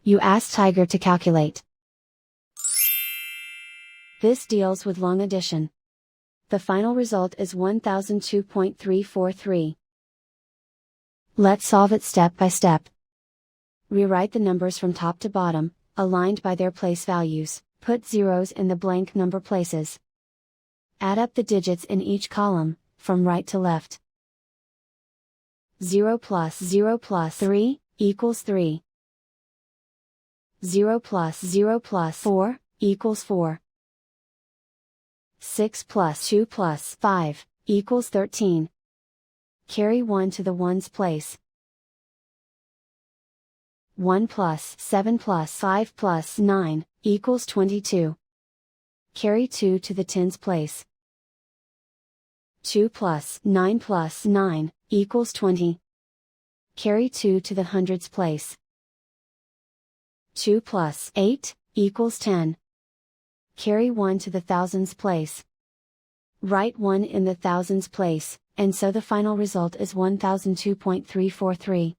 You ask Tiger to calculate. This deals with long addition. The final result is 1002.343. Let's solve it step by step. Rewrite the numbers from top to bottom, aligned by their place values. Put zeros in the blank number places. Add up the digits in each column, from right to left. 0 plus 3 equals 3. 0 plus 4 equals 4. 6 plus 2 plus 5 equals 13. Carry 1 to the ones place. 1 plus 7 plus 5 plus 9 equals 22. Carry 2 to the tens place. 2 plus 9 equals 20. Carry 2 to the hundreds place. 2 plus 8 equals 10. Carry 1 to the thousands place. Write 1 in the thousands place, and so the final result is 1002.343.